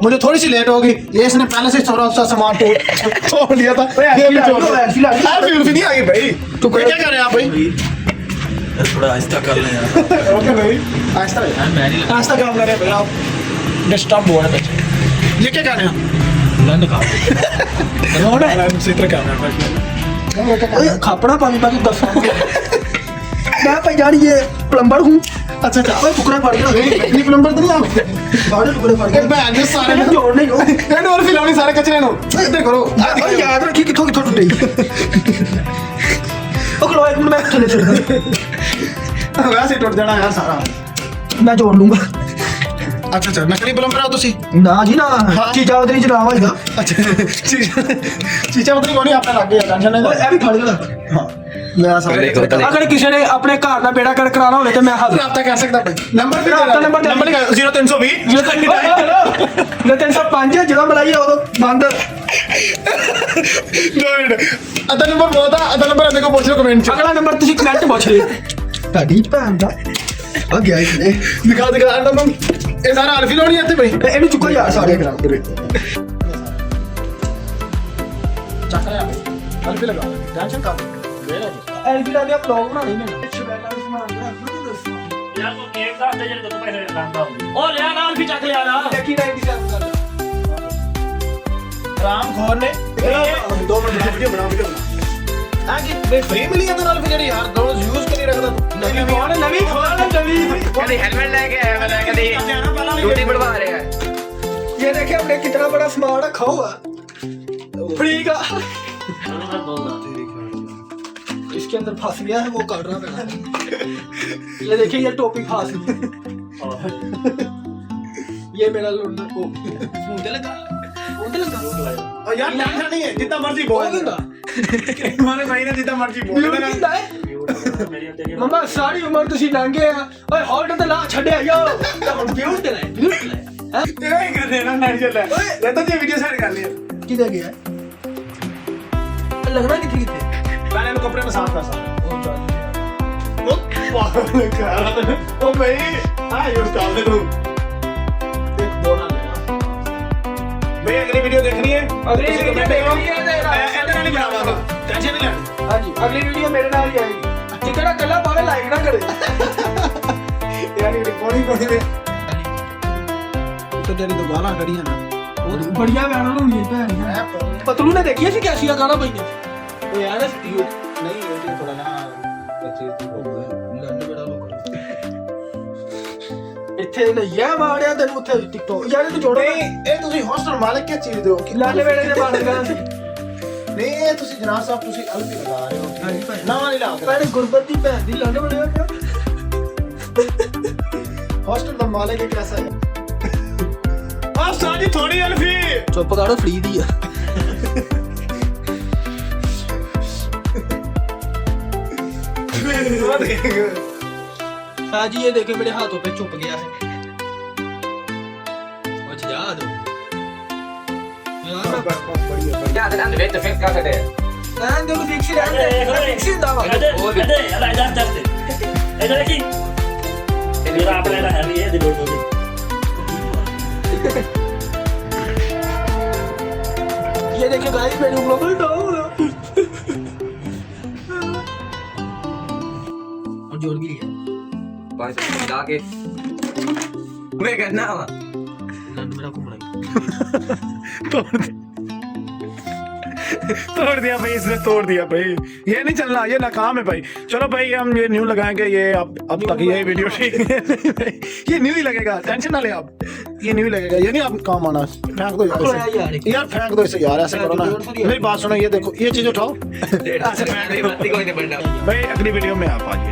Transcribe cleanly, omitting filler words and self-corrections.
मुझे थोड़ी सी लेट होगी, ये इसने पहले से थोड़ा सा सामान छोड़ लिया था। ये भी छोड़ दिया। अभी नहीं आई भाई, तो क्या कर रहे हैं आप भाई? थोड़ा आहिस्ता कर लें यार। ओके भाई, आहिस्ता काम कर रहे हैं भाई आप, डिस्टर्ब हो रहे हैं। ये क्या कर रहे हैं? लंड खा रोड है चित्र क्या है? खापड़ा पानी पानी दस मैं भाई यार ये प्लम्बर हूँ। अच्छा अच्छा, ओए टुकड़े पड़ गए ये नंबर तो नहीं आप सारे टुकड़े पड़ गए मैं आज सारे मैं जोड़ नहीं हो एंड और फिलहाल सारे कचरे नो इधर करो। ओए याद रखिए किथों किथों टूटे ओ खलो एक मिनट मैं थले चल वैसे टूट जाना यार सारा। मैं जोड़ लूंगा। अच्छा अच्छा, नकली प्लम्बर हो तुसी? ना जी ना चीजा उधरी च नाम होएगा। अच्छा चीचा उधर कोनी आपने लग गया, टेंशन नहीं। ओए ए भी फड़ गया। हां मैं सारे अगर किसी ने अपने घर का बेड़ा कर कराना होवे तो मैं हाजिर। राब्ता कर सकदा भाई। नंबर भी राब्ता नंबर 0320 305 ਜਦੋਂ ਮਲਾਈ ਉਦੋਂ ਬੰਦ। 2 ਮਿੰਟ ਅਦਾ ਨੰਬਰ ਬੋਲਦਾ, ਅਦਾ ਨੰਬਰ ਦੇਖੋ ਪੁੱਛ ਲਓ ਕਮੈਂਟ ਚ। ਅਗਲਾ ਨੰਬਰ ਤੁਸੀਂ ਕਮੈਂਟ ਪੁੱਛ ਲਿਓ। ਤੁਹਾਡੀ ਭੈਣ ਦਾ ਆ ਗਿਆ ਇਹ ਦਿਖਾ ਦਿਖਾ ਨੰਬਰ ਇਹ ਸਾਰਾ ਅਲਫੀ ਲਾਉਣੀ ਇੱਥੇ ਭਾਈ। ਇਹਨੂੰ ਚੁੱਕੋ ਯਾਰ ਸਾਰੇ ਕਰਾ ਪੂਰੇ ਚੱਕ ਲਿਆ ਭਾਈ, ਅਲਫੀ ਲਗਾ ਟੈਨਸ਼ਨ ਕਰ ਐਲਬੀ ਦਾ ਵੀ ਬਲੌਗ ਬਣਾਣੀ ਮੈਨੂੰ ਸ਼ਬੈਲਾ ਨੂੰ ਸਮਾਨ ਦੱਸੋ ਯਾਰ ਕੋ ਕੇਕ ਦਾ ਤੇ ਜਿਹੜੇ ਤੋਂ ਪੈਸੇ ਲਾਂਦਾ ਉਹ ਲਿਆ ਨਾਲ ਵੀ ਚੱਕ ਲਿਆ ਨਾ ਦੇਖੀ ਨਾ ਇਹਦੀ ਸੈਂਸ ਕਰ ਰਾਮ ਖੋਰ ਨੇ 2 ਮਿੰਟ ਵੀਡੀਓ ਬਣਾ ਆ ਕਿ ਬਈ ਫ੍ਰੀ ਮਿਲੀ ਇਹਦੇ ਨਾਲ ਵੀ ਜਿਹੜੀ ਯਾਰ ਰੋਜ਼ ਯੂਜ਼ ਕਰੀ ਰੱਖਦਾ ਤੂੰ। ਨਵੀਂ ਫੋਨ ਨਵੀਂ कभी हेलमेट लेके आया मैं कभी ड्यूटी बढ़वा रहे हैं। ये देखिए हमने कितना बड़ा सामान रखा हुआ फ्री का। इसके अंदर फंस गया है वो काट रहा है। ये देखिए ये टोपी फंस गई। ये मेरा लुंडा ओ मुंडे लगा और यार टेंशन नहीं है, जितना मर्जी बोल बोल हमारे भाई ने जितना मर्जी बोल देना। मम्मा सारी उम्र तुसी लंघे आ ओए हॉल्ट ते ला छड्या यो ਤਾਂ ਹੁਣ ਬਿਊਟ ਤੇ ਲੈ ਹੈ तेरा ही कर देना नेचुरल है। ये तो ये वीडियो सेट कर लिया। किधर गया लगना किथे किथे मैंने इनको कपड़े में साफ कर सकता वो पागल कर रहा था ओ भाई आ यूज कर दे तू एक दो ना लेना भाई। अगली वीडियो देखनी है, अगली वीडियो देखनी है मैं इधर नहीं बनाऊंगा, टेंशन नहीं लेनी। हां जी अगली वीडियो मेरे नाल ही आएगी। जिकड़ा कल्ला पावे लाइक ना करे यार ये कोनी में तो तेरी तो गाना करी है ना बहुत बढ़िया गाना होनी है भैन। पतलू ने देखी सी कैसी गाना भाई ने ओ यार स्टूडियो नहीं ये थोड़ा ना चीज तो हो गया लंड बड़ा लोग ਇੱਥੇ ਲਈਆ ਮਾਰਿਆ ਤੈਨੂੰ ਉੱਥੇ ਟਿਕਟੋਕ ਯਾਰ ਤੂੰ ਜੋੜੋ नहीं ये ਤੁਸੀਂ हॉस्टल मालिक क्या चीज दो कि ਲਾਲੇ ਵੇਲੇ ਦੇ ਬਣ ਗਿਆ ਸੀ नहीं ये ਤੁਸੀਂ ਜਨਾਬ ਸਾਹਿਬ ਤੁਸੀਂ ਅਲਫੀ ਲਗਾ ਰਹੇ ਹੋ। ਹਾਂਜੀ ਭਾਈ ਨਾ ਨਹੀਂ ਲਾ ਭੈਣ ਗੁਰਬਤ ਦੀ ਭੈਣ ਦੀ ਲੰਡ ਬਣਿਆ ਪਿਆ हॉस्टल ਦਾ ਮਾਲਿਕ कैसा है? ਆ ਸਾਡੀ ਥੋੜੀ ਅਲਫੀ ਚੁੱਪ ਕਰੋ ਫ੍ਰੀ ਦੀ ਆ हाँ जी ये देखे मेरे हाथों पे चुप गया है कुछ याद हो क्या तो नाम वेट फिक्स कर सकते हैं। मैं देखो फिक्स ही रहने फिक्स ही दावा अरे अरे इधर चलते इधर की मेरा अपना है नहीं है दिलो तो ये देखे गाइस मेरी उंगलियों पर डाउन और जोड़ भी लिया बस लगा के मैं करना वा लंड मेरा घूमना तोड़ दिया भाई, इसने तोड़ दिया भाई। ये नहीं चलना, ये नाकाम है भाई। चलो भाई हम ये न्यू लगाएंगे, ये अब तक ये वीडियो ठीक है। ये न्यू ही लगेगा, टेंशन ना ले आप, ये न्यू ही लगेगा, ये नहीं आप काम आना। फेंक दो यार फेंक दो इसे यार, ऐसे करो ना। मेरी बात सुनो, ये देखो ये चीज उठाओ ऐसे फेंक दो कोई नहीं बनना भाई। अगली वीडियो में आप आ जाओ।